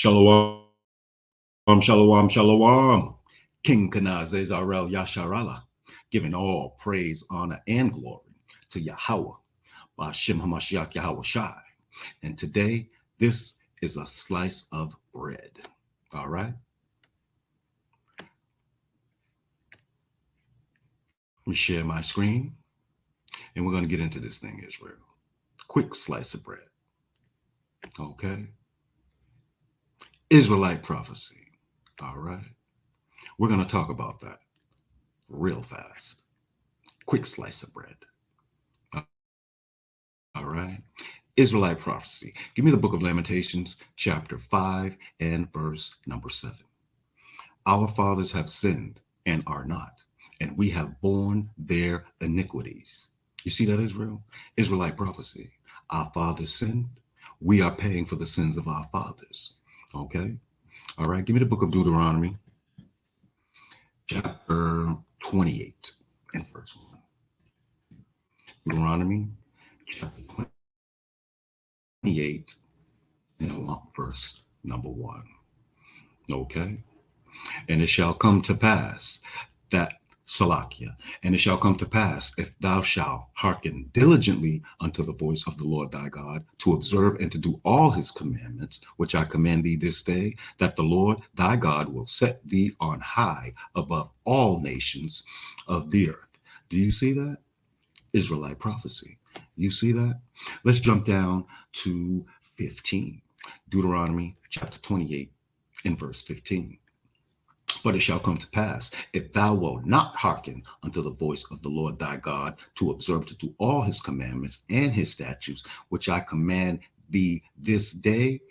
Shalom, shalom, shalom. King Kanaz Zarel Yasharala, giving all praise, honor, and glory to Yahweh, Ba'ashem HaMashiach Yahweh Shai. And today, this is a slice of bread. All right? Let me share my screen, and we're going to get into this thing, Israel. Quick slice of bread. Okay? Israelite Prophecy. All right? We're going to talk about that real fast. Quick slice of bread. All right. Israelite Prophecy. Give me the book of Lamentations, chapter 5 and verse number 7. Our fathers have sinned and are not, and we have borne their iniquities. You see that, Israel? Israelite Prophecy. Our fathers sinned. We are paying for the sins of our fathers. Okay. All right. Give me the book of Deuteronomy, chapter 28 and verse 1. Deuteronomy, chapter 28 and verse number 1. Okay. And it shall come to pass that, Salakia, and it shall come to pass, if thou shalt hearken diligently unto the voice of the Lord thy God, to observe and to do all his commandments, which I command thee this day, that the Lord thy God will set thee on high above all nations of the earth. Do you see that? Israelite Prophecy. You see that? Let's jump down to 15. Deuteronomy chapter 28 and verse 15. But it shall come to pass, if thou wilt not hearken unto the voice of the Lord thy God, to observe to do all his commandments and his statutes, which I command thee this day,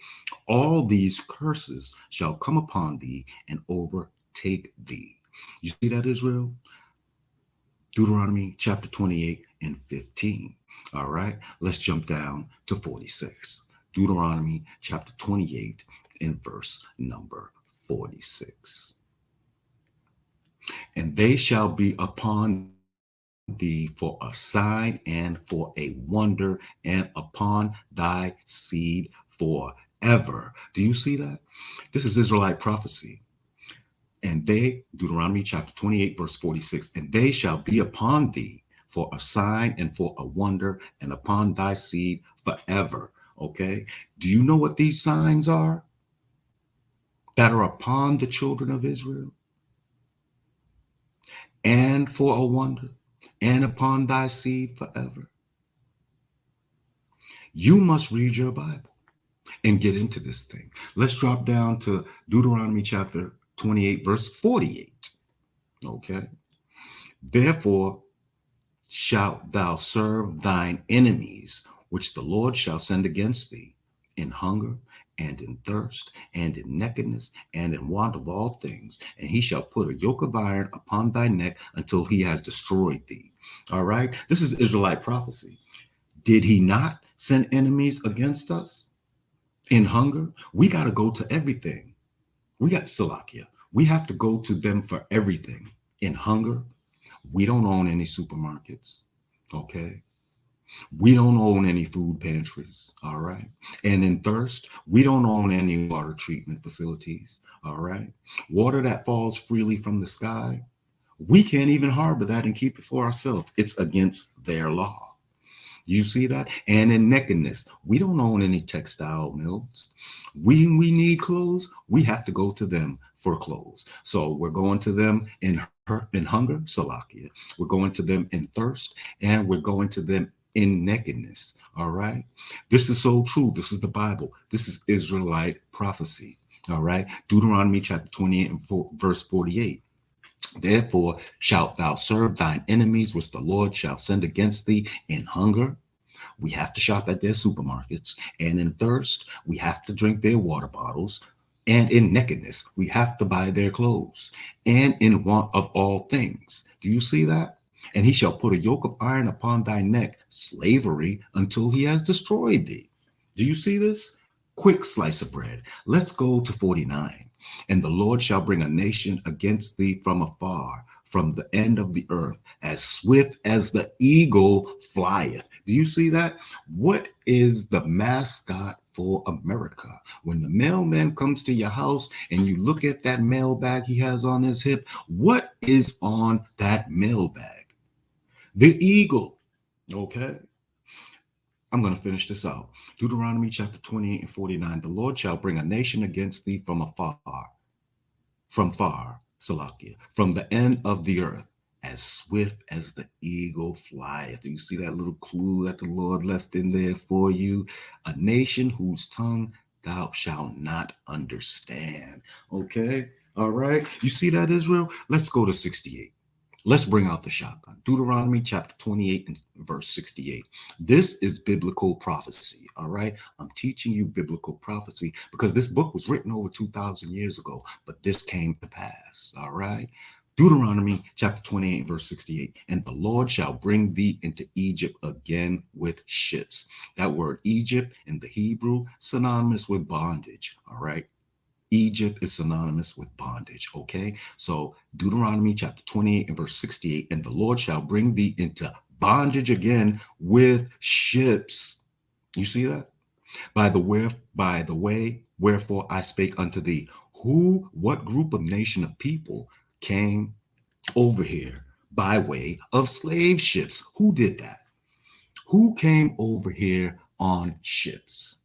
all these curses shall come upon thee and overtake thee. You see that, Israel? Deuteronomy chapter 28 and 15. All right, let's jump down to 46. Deuteronomy chapter 28 and verse number 46. And they shall be upon thee for a sign and for a wonder, and upon thy seed forever. Do you see that? This is Israelite Prophecy. And they, Deuteronomy chapter 28, verse 46, and they shall be upon thee for a sign and for a wonder, and upon thy seed forever. Okay. Do you know what these signs are that are upon the children of Israel? And for a wonder, and upon thy seed forever. You must read your Bible and get into this thing. Let's drop down to Deuteronomy chapter 28, verse 48. Okay. Therefore shalt thou serve thine enemies, which the Lord shall send against thee, in hunger and in thirst and in nakedness and in want of all things. And he shall put a yoke of iron upon thy neck until he has destroyed thee. All right. This is Israelite Prophecy. Did he not send enemies against us in hunger? We got to go to everything. We got Salakia. We have to go to them for everything. In hunger, we don't own any supermarkets. Okay. We don't own any food pantries. All right. And in thirst, we don't own any water treatment facilities. All right. Water that falls freely from the sky, we can't even harbor that and keep it for ourselves. It's against their law. You see that? And in nakedness, we don't own any textile mills. We need clothes, we have to go to them for clothes. So we're going to them in hunger, Salakia. We're going to them in thirst, and we're going to them in nakedness. All right. This is so true. This is the Bible. This is Israelite Prophecy. All right. Deuteronomy chapter 28 and verse 48. Therefore shalt thou serve thine enemies, which the Lord shall send against thee in hunger. We have to shop at their supermarkets. And in thirst, we have to drink their water bottles. And in nakedness, we have to buy their clothes. And in want of all things. Do you see that? And he shall put a yoke of iron upon thy neck, slavery, until he has destroyed thee. Do you see this? Quick slice of bread. Let's go to 49. And the Lord shall bring a nation against thee from afar, from the end of the earth, as swift as the eagle flieth. Do you see that? What is the mascot for America. When the mailman comes to your house and you look at that mailbag he has on his hip, what is on that mailbag? The eagle. Okay. I'm going to finish this out. Deuteronomy chapter 28 and 49. The Lord shall bring a nation against thee from far, Salakia, from the end of the earth, as swift as the eagle flieth. You see that little clue that the Lord left in there for you? A nation whose tongue thou shalt not understand. Okay? All right. You see that, Israel? Let's go to 68. Let's bring out the shotgun. Deuteronomy chapter 28 and verse 68. This is biblical prophecy. All right. I'm teaching you biblical prophecy because this book was written over 2,000 years ago, but this came to pass. All right. Deuteronomy chapter 28, verse 68. And the Lord shall bring thee into Egypt again with ships. That word Egypt in the Hebrew, synonymous with bondage. All right. Egypt is synonymous with bondage. Okay. So Deuteronomy chapter 28 and verse 68. And the Lord shall bring thee into bondage again with ships. You see that? By the way, wherefore I spake unto thee. What group of nation of people came over here by way of slave ships? Who did that? Who came over here on ships?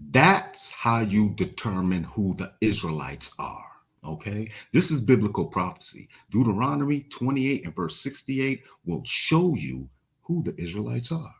That's how you determine who the Israelites are. Okay, this is biblical prophecy. Deuteronomy 28 and verse 68 will show you who the Israelites are.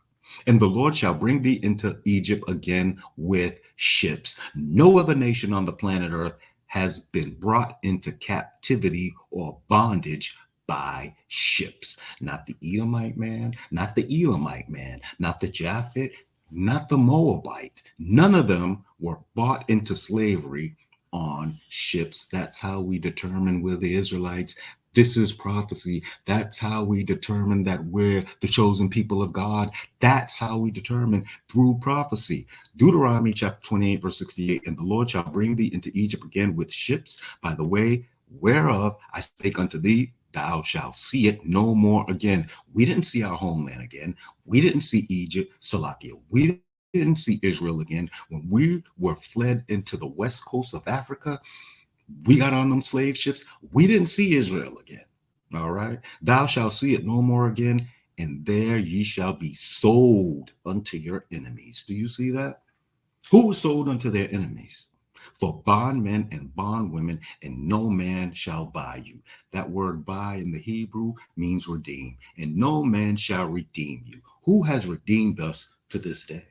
And the Lord shall bring thee into Egypt again with ships. No other nation on the planet Earth has been brought into captivity or bondage by ships. Not the Edomite man, not the Elamite man, not the Japhet, not the Moabite. None of them were bought into slavery on ships. That's how we determine we're the Israelites. This is prophecy. That's how we determine that we're the chosen people of God. That's how we determine through prophecy. Deuteronomy chapter 28, verse 68. And the Lord shall bring thee into Egypt again with ships by the way whereof I spake unto thee. Thou shalt see it no more again. We didn't see our homeland again. We didn't see Egypt, Salakia. We didn't see Israel again. When we were fled into the west coast of Africa, we got on them slave ships. We didn't see Israel again. All right. Thou shalt see it no more again, and there ye shall be sold unto your enemies. Do you see that? Who was sold unto their enemies? For bondmen and bondwomen, and no man shall buy you. That word buy in the Hebrew means redeem, and no man shall redeem you. Who has redeemed us to this day?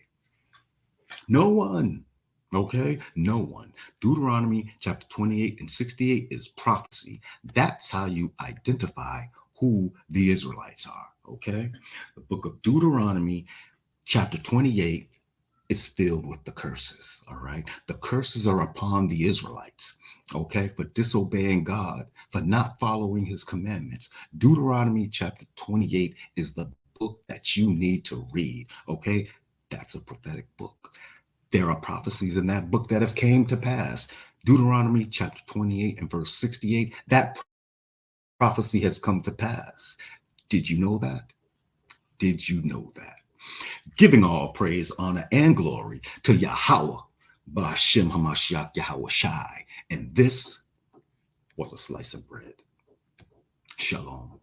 No one. Okay, no one. Deuteronomy chapter 28 and 68 is prophecy. That's how you identify who the Israelites are. Okay, the book of Deuteronomy chapter 28 is filled with the curses. All right, the curses are upon the Israelites. Okay, for disobeying God, for not following his commandments. Deuteronomy chapter 28 is the book that you need to read. Okay, that's a prophetic book. There are prophecies in that book that have came to pass. Deuteronomy chapter 28 and verse 68, that prophecy has come to pass. Did you know that? Did you know that? Giving all praise, honor, and glory to Yahweh, Ba'ashem Hamashiach Yahweh Shai. And this was a slice of bread. Shalom.